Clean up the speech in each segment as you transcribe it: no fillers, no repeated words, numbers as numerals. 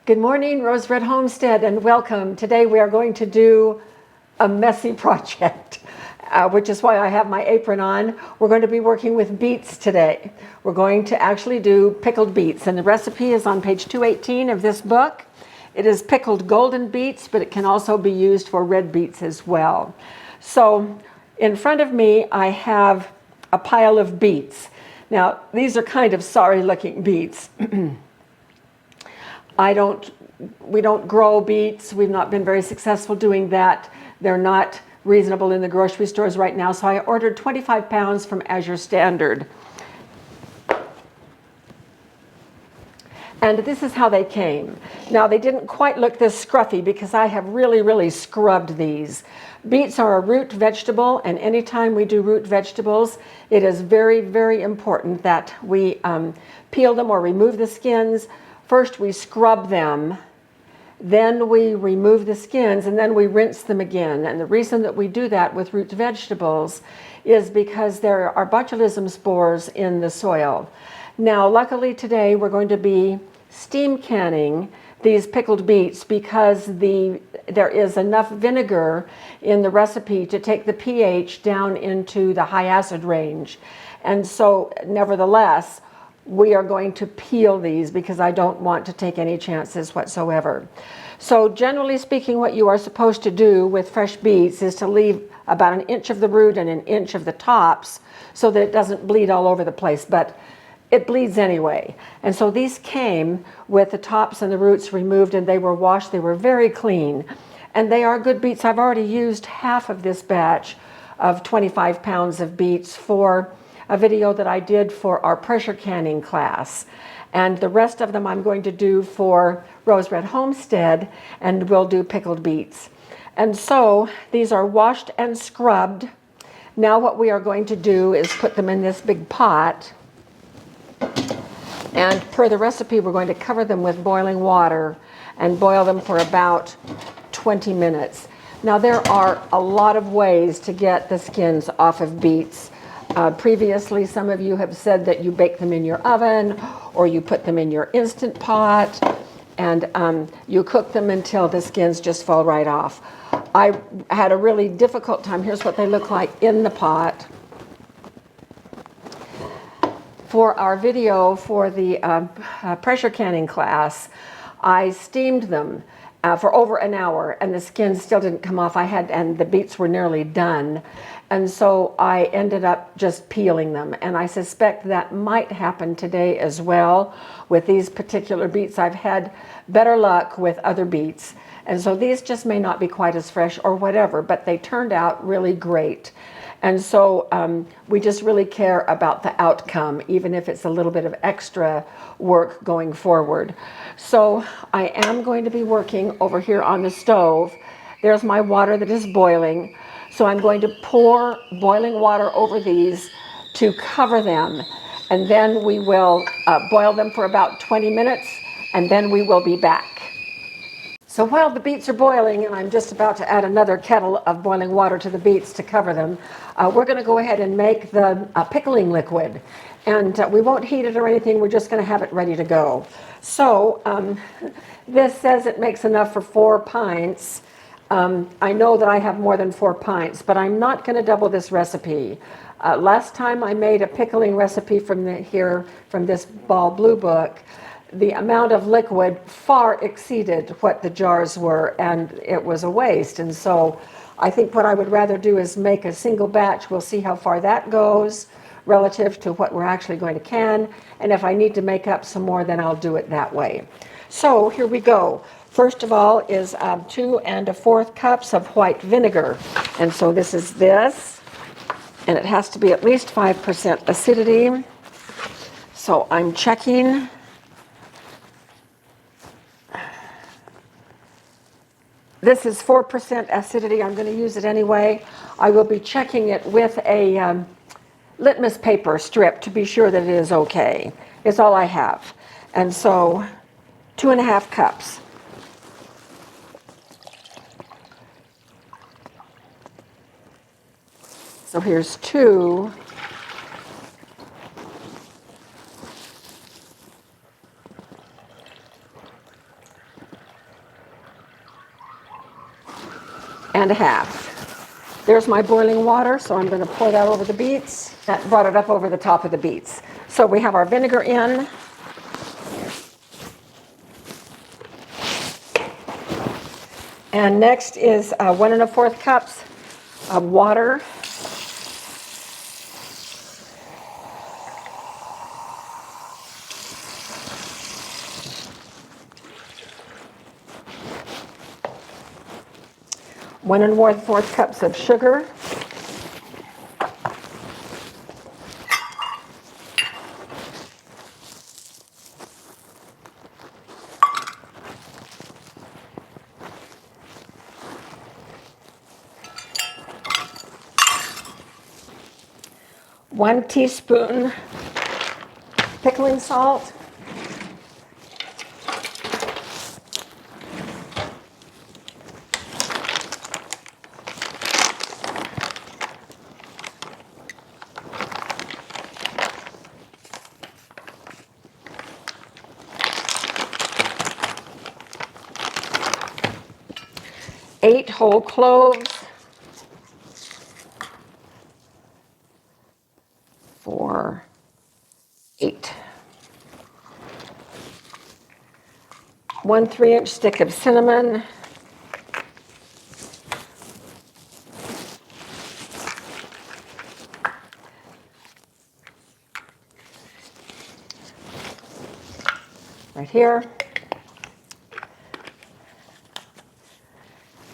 Good morning, Rose Red Homestead, and welcome. Today we are going to do a messy project, which is why I have my apron on. We're going to be working with beets today. We're going to actually do pickled beets, and the recipe is on page 218 of this book. It is pickled golden beets, but it can also be used for red beets as well. So in front of me, I have a pile of beets. Now, these are kind of sorry looking beets. We don't grow beets. We've not been very successful doing that. They're not reasonable in the grocery stores right now. So I ordered 25 pounds from Azure Standard. And this is how they came. Now, they didn't quite look this scruffy because I have really scrubbed these. Beets are a root vegetable, and anytime we do root vegetables, it is very important that we peel them or remove the skins. First, we scrub them, then we remove the skins, and then we rinse them again. And the reason that we do that with root vegetables is because there are botulism spores in the soil. Now, luckily today, we're going to be steam canning these pickled beets because there is enough vinegar in the recipe to take the pH down into the high acid range. And so, nevertheless, we are going to peel these because I don't want to take any chances whatsoever. So generally speaking, what you are supposed to do with fresh beets is to leave about an inch of the root and an inch of the tops so that it doesn't bleed all over the place, but it bleeds anyway. And so these came with the tops and the roots removed, and they were washed. They were very clean, and they are good beets. I've already used half of this batch of 25 pounds of beets for a video that I did for our pressure canning class. And the rest of them I'm going to do for Rose Red Homestead, and we'll do pickled beets. And so these are washed and scrubbed. Now what we are going to do is put them in this big pot. And per the recipe, we're going to cover them with boiling water and boil them for about 20 minutes. Now there are a lot of ways to get the skins off of beets. Previously, some of you have said that you bake them in your oven or you put them in your Instant Pot and you cook them until the skins just fall right off. I had a really difficult time. Here's what they look like in the pot. For our video for the pressure canning class, I steamed them for over an hour, and the skins still didn't come off. And the beets were nearly done. And so I ended up just peeling them. And I suspect that might happen today as well with these particular beets. I've had better luck with other beets. And so these just may not be quite as fresh or whatever, but they turned out really great. And so we just really care about the outcome, even if it's a little bit of extra work going forward. So I am going to be working over here on the stove. There's my water that is boiling. So I'm going to pour boiling water over these to cover them. And then we will boil them for about 20 minutes, and then we will be back. So while the beets are boiling, and I'm just about to add another kettle of boiling water to the beets to cover them, we're going to go ahead and make the pickling liquid. And we won't heat it or anything, we're just going to have it ready to go. So this says it makes enough for 4 pints. I know that I have more than 4 pints, but I'm not going to double this recipe. Last time I made a pickling recipe from this Ball Blue book, the amount of liquid far exceeded what the jars were, and it was a waste. And so I think what I would rather do is make a single batch. We'll see how far that goes relative to what we're actually going to can. And if I need to make up some more, then I'll do it that way. So here we go. First of all is 2 1/4 cups of white vinegar. And so this is this, and it has to be at least 5% acidity. So I'm checking. This is 4% acidity. I'm going to use it anyway. I will be checking it with a litmus paper strip to be sure that it is okay. It's all I have. And so 2 1/2 cups. So here's 2. and a half. There's my boiling water, so I'm going to pour that over the beets. That brought it up over the top of the beets. So we have our vinegar in. And next is 1 1/4 cups of water. One and 1/4 cups of sugar. One teaspoon pickling salt. Eight whole cloves. 4, 8. 1 3-inch stick of cinnamon. Right here.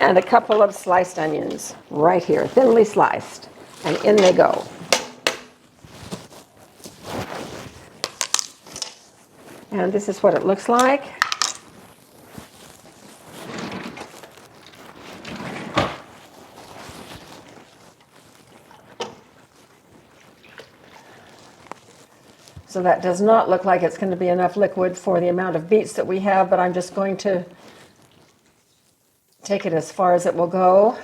And a couple of sliced onions right here, thinly sliced. And in they go. And this is what it looks like. So that does not look like it's going to be enough liquid for the amount of beets that we have, but I'm just going to take it as far as it will go.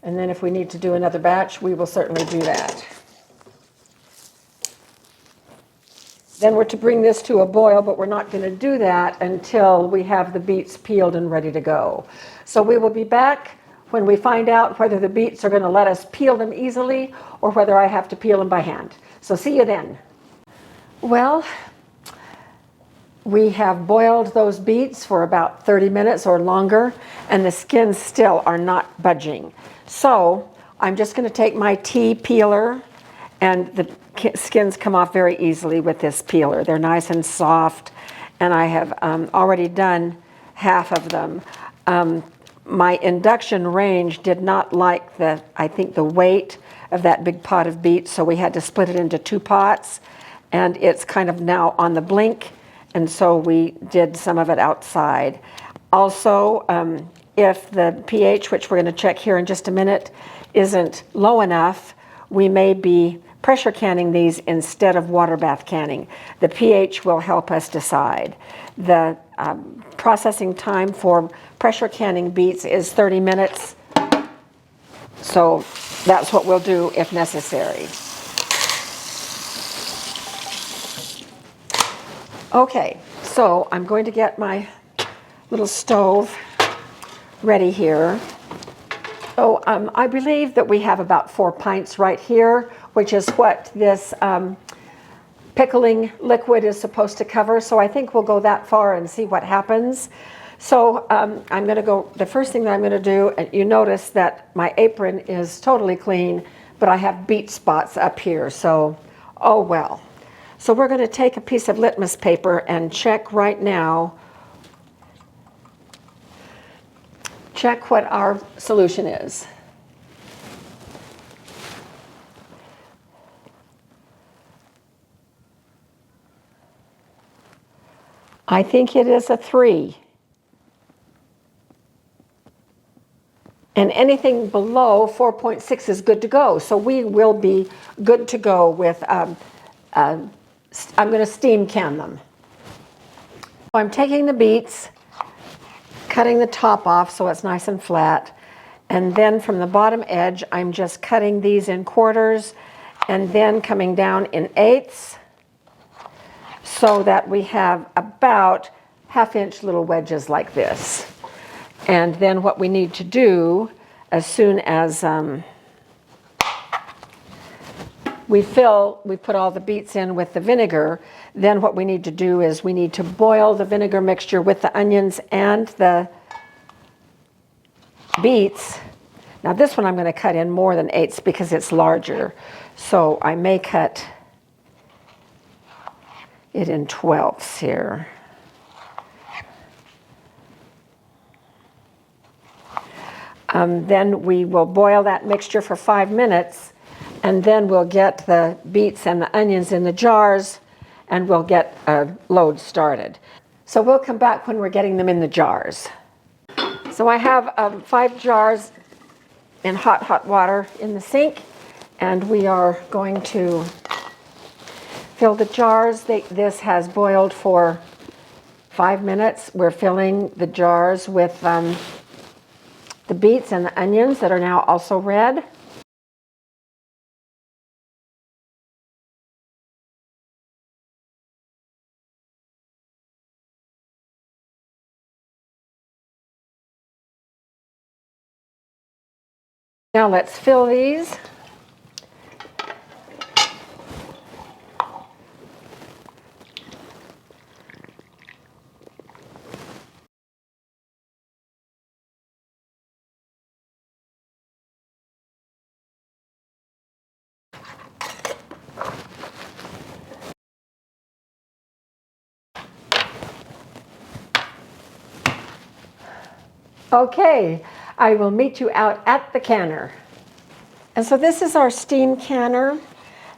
And then if we need to do another batch, we will certainly do that. Then we're to bring this to a boil, but we're not going to do that until we have the beets peeled and ready to go. So we will be back when we find out whether the beets are going to let us peel them easily or whether I have to peel them by hand. So see you then. Well, we have boiled those beets for about 30 minutes or longer, and the skins still are not budging. So I'm just going to take my tea peeler, and the skins come off very easily with this peeler. They're nice and soft, and I have already done half of them. My induction range did not like I think the weight of that big pot of beets, so we had to split it into 2 pots, and it's kind of now on the blink, and so we did some of it outside. Also, if the pH, which we're going to check here in just a minute, isn't low enough, we may be pressure canning these instead of water bath canning. The pH will help us decide. The processing time for pressure canning beets is 30 minutes, so that's what we'll do if necessary. Okay, so I'm going to get my little stove ready here. So I believe that we have about 4 pints right here, which is what this pickling liquid is supposed to cover. So I think we'll go that far and see what happens. So I'm going to go, the first thing that I'm going to do, and you notice that my apron is totally clean, but I have beet spots up here, so oh well. So we're going to take a piece of litmus paper and check right now, check what our solution is. I think it is a 3. And anything below 4.6 is good to go. So we will be good to go with, I'm going to steam can them. So I'm taking the beets, cutting the top off so it's nice and flat, and then from the bottom edge I'm just cutting these in quarters and then coming down in 1/8 so that we have about 1/2 inch little wedges like this. And then what we need to do as soon as we put all the beets in with the vinegar, then what we need to do is we need to boil the vinegar mixture with the onions and the beets. Now this one I'm going to cut in more than eighths because it's larger. So I may cut it in 12ths here. Then we will boil that mixture for 5 minutes, and then we'll get the beets and the onions in the jars, and we'll get a load started. So we'll come back when we're getting them in the jars. So I have 5 jars in hot water in the sink, and we are going to fill the jars. This has boiled for 5 minutes. We're filling the jars with the beets and the onions that are now also red. Now let's fill these. Okay, I will meet you out at the canner. And so this is our steam canner,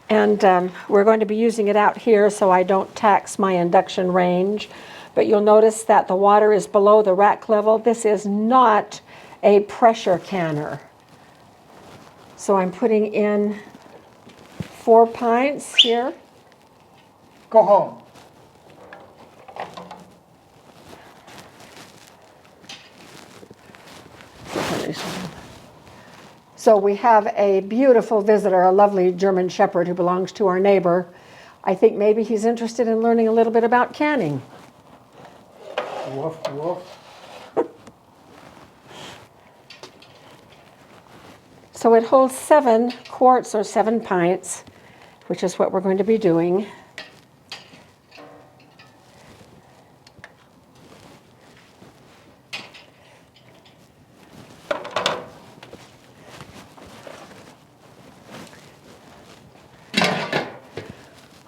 and we're going to be using it out here so I don't tax my induction range. But you'll notice that the water is below the rack level. This is not a pressure canner. So I'm putting in 4 pints here. Go home. So we have a beautiful visitor, a lovely German Shepherd who belongs to our neighbor. I think maybe he's interested in learning a little bit about canning. Woof, woof. So it holds 7 quarts or 7 pints, which is what we're going to be doing.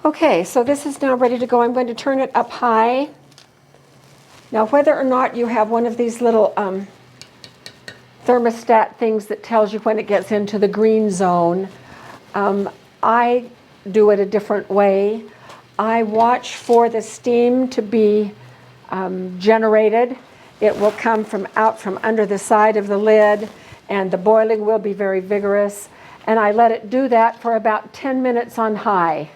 Okay, so this is now ready to go. I'm going to turn it up high. Now, whether or not you have one of these little thermostat things that tells you when it gets into the green zone, I do it a different way. I watch for the steam to be generated. It will come out from under the side of the lid, and the boiling will be very vigorous. And I let it do that for about 10 minutes on high.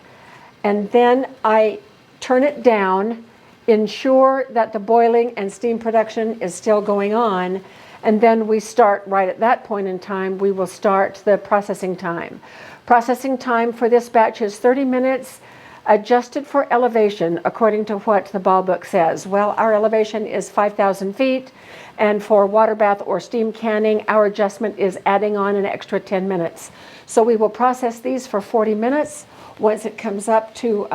And then I turn it down, ensure that the boiling and steam production is still going on, and then we start right at that point in time, we will start the processing time. Processing time for this batch is 30 minutes, adjusted for elevation according to what the ball book says. Well, our elevation is 5,000 feet, and for water bath or steam canning, our adjustment is adding on an extra 10 minutes. So we will process these for 40 minutes. Once it comes up to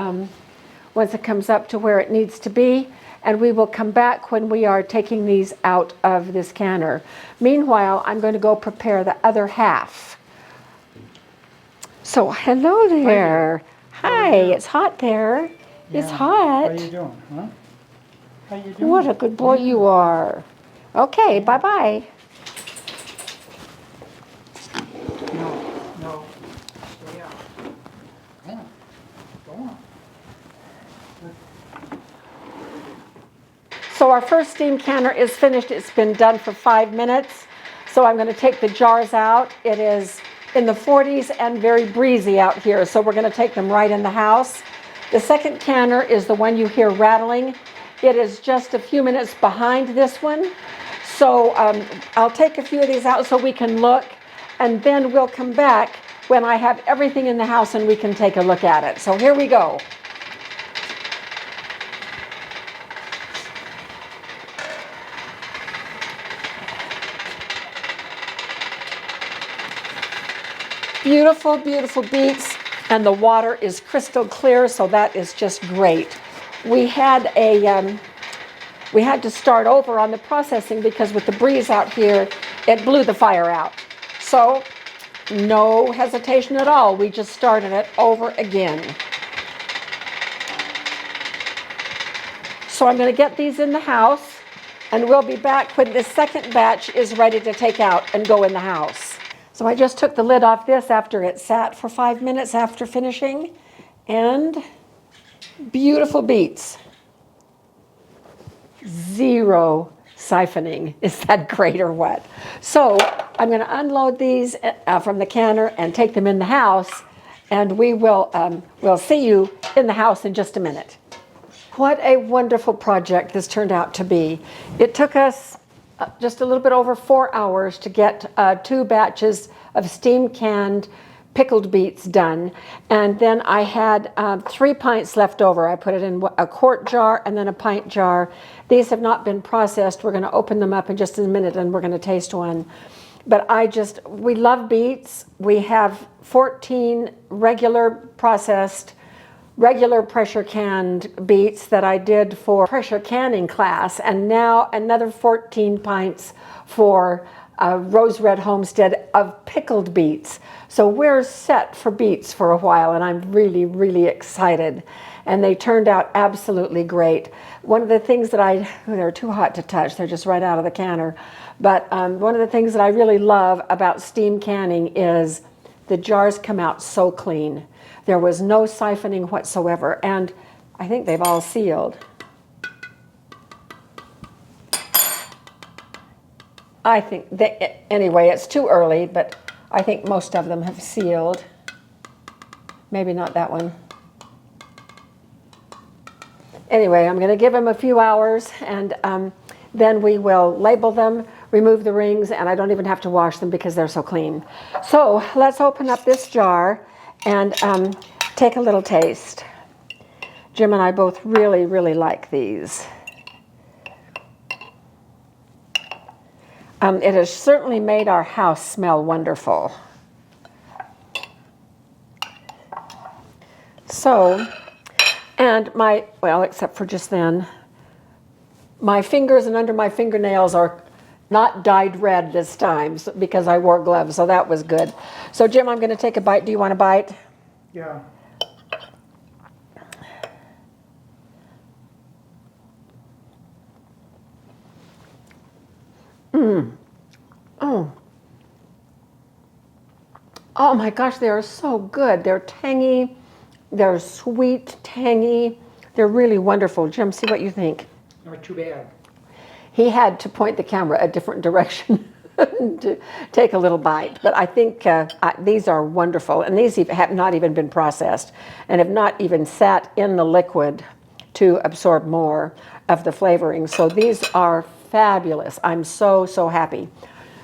where it needs to be, and we will come back when we are taking these out of this canner. Meanwhile, I'm going to go prepare the other half. So, hello there. Hi, it's hot there. Yeah. It's hot. How you doing, huh? How you doing? What a good boy you are. Okay, bye-bye. No. Stay out. Yeah. Go on. So our first steam canner is finished. It's been done for 5 minutes. So I'm going to take the jars out. It is in the 40s and very breezy out here. So we're going to take them right in the house. The second canner is the one you hear rattling. It is just a few minutes behind this one. So I'll take a few of these out so we can look, and then we'll come back when I have everything in the house and we can take a look at it. So here we go. beautiful, beautiful beets, and the water is crystal clear, so that is just great. We had to start over on the processing because with the breeze out here, it blew the fire out. So no hesitation at all. We just started it over again. So I'm going to get these in the house, and we'll be back when the second batch is ready to take out and go in the house. So I just took the lid off this after it sat for 5 minutes after finishing, and beautiful beets. Zero siphoning. Is that great or what? So I'm going to unload these from the canner and take them in the house, and we'll see you in the house in just a minute. What a wonderful project this turned out to be. It took us just a little bit over 4 hours to get 2 batches of steam canned pickled beets done, and then I had 3 pints left over. I put it in a quart jar and then a pint jar. These have not been processed. We're going to open them up in just a minute and we're going to taste one. But we love beets. We have 14 regular pressure canned beets that I did for pressure canning class, and now another 14 pints for Rose Red Homestead of pickled beets. So we're set for beets for a while, and I'm really, really excited. And they turned out absolutely great. One of the things that they're too hot to touch, they're just right out of the canner. But one of the things that I really love about steam canning is the jars come out so clean. There was no siphoning whatsoever, and I think they've all sealed. I think anyway, it's too early, but I think most of them have sealed. Maybe not that one. Anyway, I'm going to give them a few hours, and then we will label them, remove the rings, and I don't even have to wash them because they're so clean. So let's open up this jar and take a little taste. Jim and I both really, really like these. It has certainly made our house smell wonderful. So, and except for just then, my fingers and under my fingernails are not dyed red this time because I wore gloves, so that was good. So Jim, I'm going to take a bite. Do you want a bite? Yeah. Oh my gosh, they are so good. They're tangy, they're sweet, tangy. They're really wonderful. Jim, see what you think. Not too bad. He had to point the camera a different direction to take a little bite. But I think these are wonderful. And these have not even been processed and have not even sat in the liquid to absorb more of the flavoring. So these are fabulous. I'm so, so happy.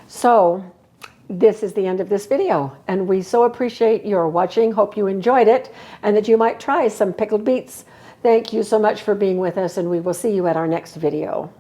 So this is the end of this video. And we so appreciate your watching. Hope you enjoyed it and that you might try some pickled beets. Thank you so much for being with us, and we will see you at our next video.